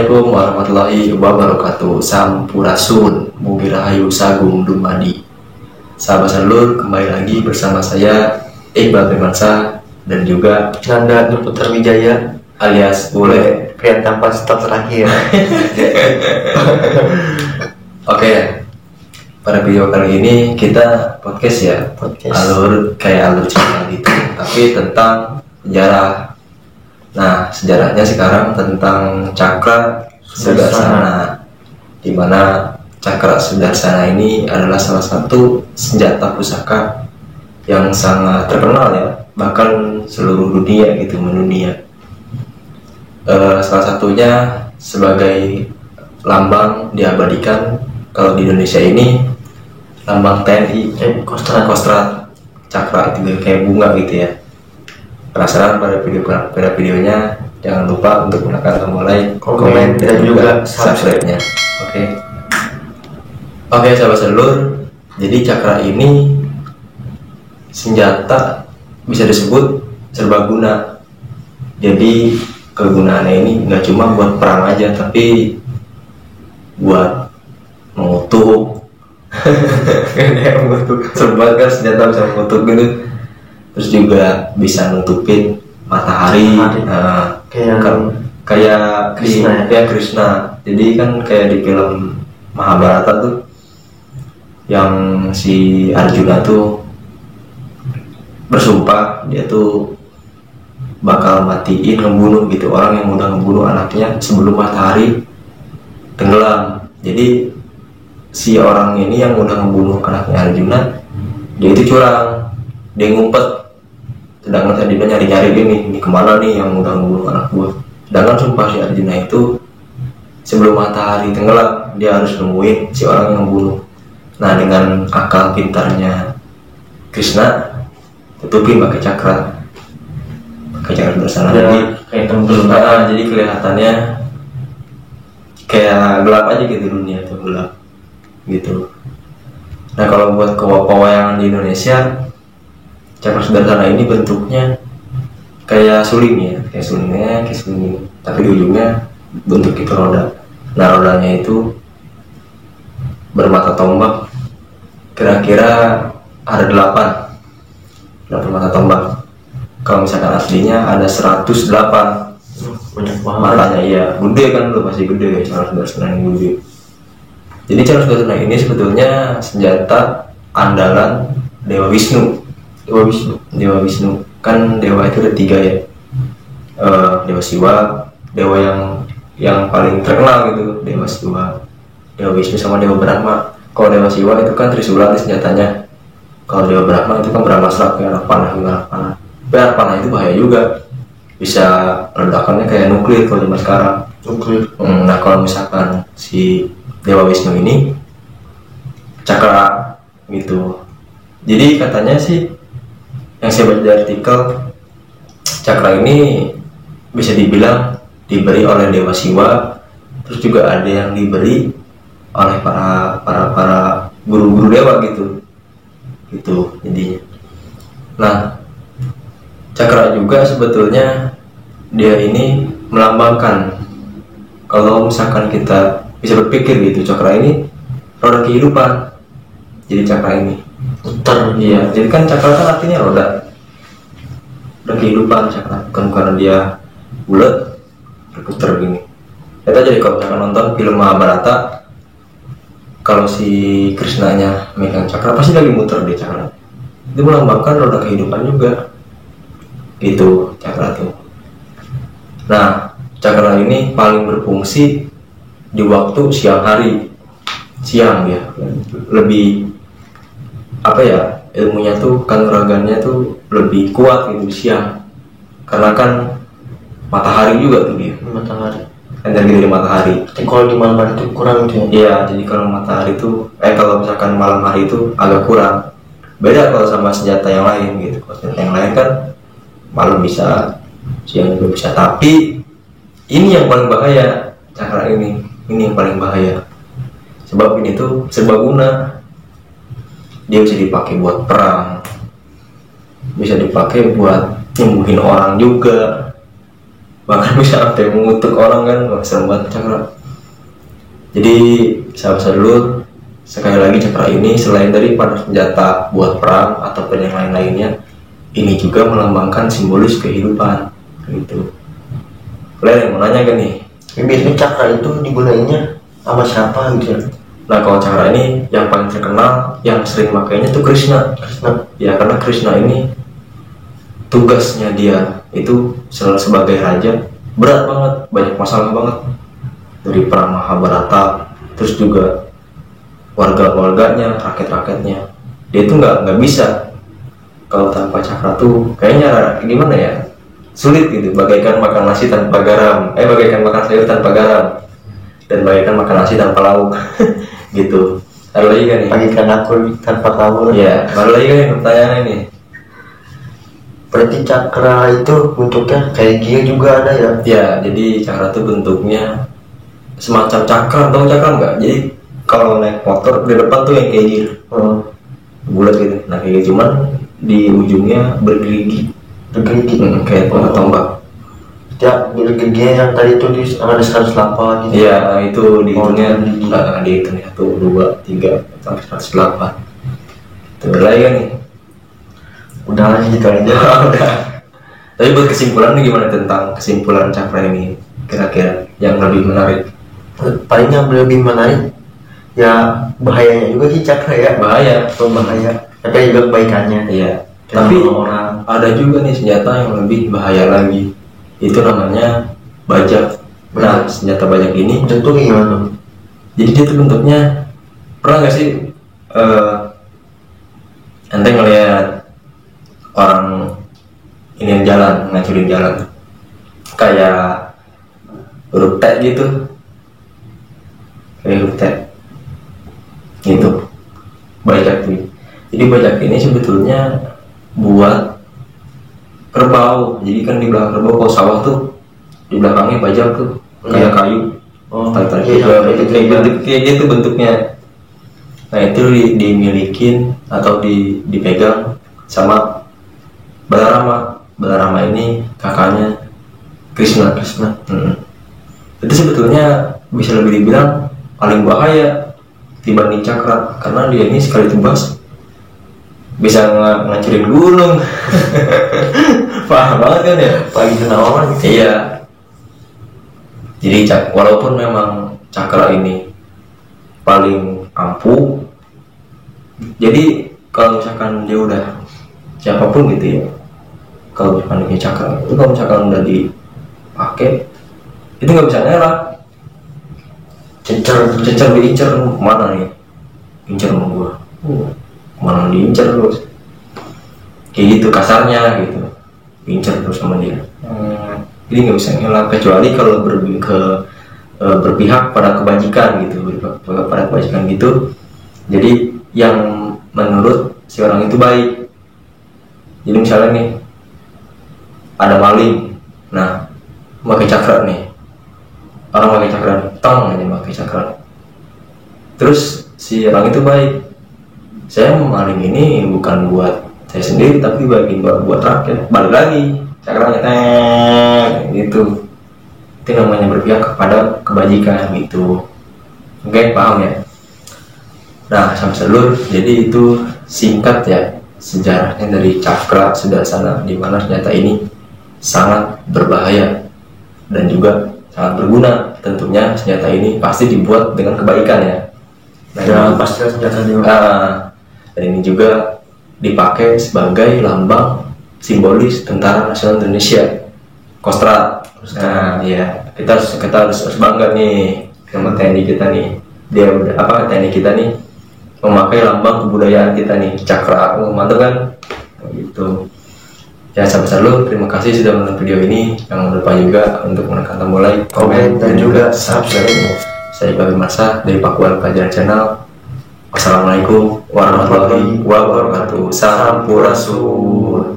Assalamualaikum warahmatullahi wabarakatuh. Sampurasun, Mugi Rahayu Sagung Dumadi. Sahabat Salur, kembali lagi bersama saya Iqbal Firmansyah dan juga Nanda Putra Wijaya alias Bule. pria tanpa stop terakhir. Oke, pada video kali ini kita podcast ya, alur cerita gitu, tapi tentang sejarah. Nah, sejarahnya sekarang tentang Cakra Sudarsana, di mana Cakra Sudarsana ini adalah salah satu senjata pusaka yang sangat terkenal ya, bahkan seluruh dunia gitu, mendunia. Salah satunya sebagai lambang diabadikan kalau di Indonesia ini lambang TNI, kostrat Cakra itu kayak bunga gitu ya. Penasaran pada videonya? Jangan lupa untuk menekan tombol like, komen, dan juga subscribe-nya. Oke, sahabat Salur. Jadi Cakra ini senjata bisa disebut serbaguna. Jadi kegunaannya ini nggak cuma buat perang aja, tapi buat mengutuk. Serba kan senjata bisa mengutuk gitu. Terus juga bisa nutupin matahari. Nah, kayak Krishna. Jadi kan kayak di film Mahabharata tuh, yang si Arjuna tuh bersumpah dia tuh bakal matiin, ngebunuh gitu orang yang udah ngebunuh anaknya sebelum matahari tenggelam. Jadi si orang ini yang udah ngebunuh anaknya Arjuna, dia itu curang, dia ngumpet. Sedangkan Arjuna nyari-nyari ini kemana nih yang udah ngebunuh anak gua. Sedangkan sumpah si Arjuna itu sebelum matahari tenggelam dia harus nemuin si orang yang ngebunuh. Nah, dengan akal pintarnya Krishna tutupin pakai Cakra Sudarsana. Jadi kayak tembel. Jadi kelihatannya kayak gelap aja gitu, dunia tuh gelap gitu. Nah, kalau buat pewayangan di Indonesia, Cakra Sudarsana ini bentuknya kayak suling ya, kayak suling, tapi di ujungnya bentuk itu roda. Nah, rodanya itu bermata tombak, kira-kira ada 8 mata tombak. Kalau misalkan aslinya ada 108. Banyak banget matanya, iya, gede kan, udah pasti gede ya Cakra Sudarsana yang gede. Jadi Cakra Sudarsana ini sebetulnya senjata andalan Dewa Wisnu kan. Dewa itu ada 3 ya, Dewa Siwa, dewa yang paling terkenal gitu, Dewa Siwa, Dewa Wisnu, sama Dewa Brahma. Kalau Dewa Siwa itu kan Trisula senjatanya. Kalau Dewa Brahma itu kan Brahmastra, kayak anak panah. Tapi anak panah itu bahaya juga, bisa ledakannya kayak nuklir kalau zaman sekarang. Nah, kalau misalkan si Dewa Wisnu ini Cakra gitu. Jadi katanya sih, yang saya baca dari artikel, Cakra ini bisa dibilang diberi oleh Dewa Siwa, terus juga ada yang diberi oleh para guru-guru dewa gitu intinya. Nah, Cakra juga sebetulnya dia ini melambangkan, kalau misalkan kita bisa berpikir gitu, Cakra ini roda kehidupan. Jadi Cakra ini putar, iya. Jadi kan Cakra kan artinya roda kehidupan. Cakra bukan karena dia bulat berputar gini. Kita jadi kalau misalkan nonton film Mahabharata, kalau si Krishnanya megang Cakra pasti lagi muter di Cakra. Itu melambangkan roda kehidupan juga gitu Cakra tuh. Nah, Cakra ini paling berfungsi di waktu siang hari. Siang ya, lebih apa ya, ilmunya tuh kanuragannya tuh lebih kuat gitu siang, karena kan matahari juga tuh dia, energi dari matahari. Kalau di malam hari itu kurang tuh. Iya, jadi kalau matahari itu kalau misalkan malam hari itu agak kurang. Beda kalau sama senjata yang lain gitu. Kalau senjata yang lain kan malam bisa, siang juga bisa. Tapi ini yang paling bahaya, Cakra ini yang paling bahaya. Sebab ini tuh serbaguna. Dia bisa dipakai buat perang, bisa dipakai buat nyembuhin orang juga, bahkan bisa sampai mengutuk orang kan. Wah, serem banget cakra. Jadi sahabat dulu, sekali lagi cakra ini selain daripada senjata buat perang ataupun yang lain-lainnya, ini juga melambangkan simbolis kehidupan gitu. Kalian yang mau nanya kan nih, Biasanya cakra itu digunainnya sama siapa gitu ya? nah kalau cakra ini yang paling terkenal, yang sering makainya tuh Krishna. Krishna. Ya karena Krishna ini tugasnya dia itu selalu sebagai raja berat banget, banyak masalah banget dari perang Mahabharata, terus juga warga-warganya, rakyat-rakyatnya. Dia itu nggak bisa kalau tanpa cakra tuh kayaknya gimana ya, sulit gitu, bagaikan makan nasi tanpa garam, bagaikan makan sayur tanpa garam, dan bagaikan makan nasi tanpa lauk. Gitu. Ada lagi kan nih? Bagikan aku tanpa tahu. Ya, ada lagi kan nih pertanyaan ini? Berarti cakra itu bentuknya kayak gear juga ada ya? Ya, jadi cakra itu bentuknya semacam cakra, tahu cakra nggak? Jadi kalau naik motor di depan tuh yang kayak gini, bulat gitu. Nah kayak gitu, cuman di ujungnya bergerigi, kayak tombak. Ya, giginya yang tadi itu ada 108 gitu. Iya, itu dihitungnya, dihitungnya 1, 2, 3 sampai 108. Itu lagi kan nih? Udah lah gitu aja. Udah. Tapi buat kesimpulan nih, gimana tentang kesimpulan cakra ini? Kira-kira yang lebih menarik? Paling yang lebih menarik ya bahayanya juga sih cakra ya. Bahaya. Bahaya. Tapi juga kebaikannya. Iya. Kenapa Tapi orang ada juga nih senjata yang lebih bahaya lagi. Itu namanya bajak. Nah, senjata bajak ini bentuknya gimana tuh? jadi dia tuh bentuknya, pernah nggak sih ente ngeliat orang ini jalan, ngancurin jalan kayak huruf T gitu, kayak huruf T gitu, bajak tuh. Jadi bajak ini sebetulnya buat kerbau. Jadi kan di belakang kerbau, kalau sawah tuh di belakangnya bajak tuh kayak kayu. Tarik-tarik kayak gitu bentuknya. Nah itu dimilikin atau dipegang sama Balarama. Balarama ini kakaknya Krishna. Itu sebetulnya bisa lebih dibilang paling bahaya dibanding cakra, karena dia ini sekali tebas bisa ngancurin gunung. Paham banget kan ya? Lagi kena orang gitu. Iya. Jadi walaupun memang cakra ini paling ampuh, jadi kalau misalkan dia udah siapapun gitu ya, kalau misalkan dia cakra itu, kalau misalkan udah dipakai itu nggak bisa ngelak. Cencer diincer, mana nih incer sama gua, mana diincer terus, kayak gitu kasarnya gitu, incer terus sama dia. Jadi nggak bisa ngelak, kecuali kalau berpihak pada kebajikan gitu, pada kebajikan gitu. Jadi yang menurut si orang itu baik. Jadi misalnya nih ada maling, nah pakai cakra nih, orang pakai cakra, tong aja pakai cakra. Terus si orang itu baik, saya maling ini bukan buat saya sendiri tapi buat rakyat. Balik lagi cakranya gitu. Itu namanya berpihak kepada kebajikan gitu. Oke, paham ya? Nah, sampai sedulur, jadi itu singkat ya sejarahnya dari cakra sudarsana, di mana senjata ini sangat berbahaya dan juga sangat berguna. Tentunya senjata ini pasti dibuat dengan kebaikan ya. Nah, Ya pasti senjata juga. Dan ini juga dipakai sebagai lambang simbolis Tentara Nasional Indonesia, Kostrad. Nah, ya kita harus bangga nih sama TNI kita nih. Dia udah TNI kita nih memakai lambang kebudayaan kita nih, cakra. Mantap kan? Gitu. Ya sampai selalu, terima kasih sudah menonton video ini. Jangan lupa juga untuk menekan tombol like, komen, dan juga subscribe. Saya Babi Masa dari Pakuan Pelajaran Channel. Wassalamualaikum warahmatullahi wabarakatuh. Sampurasun.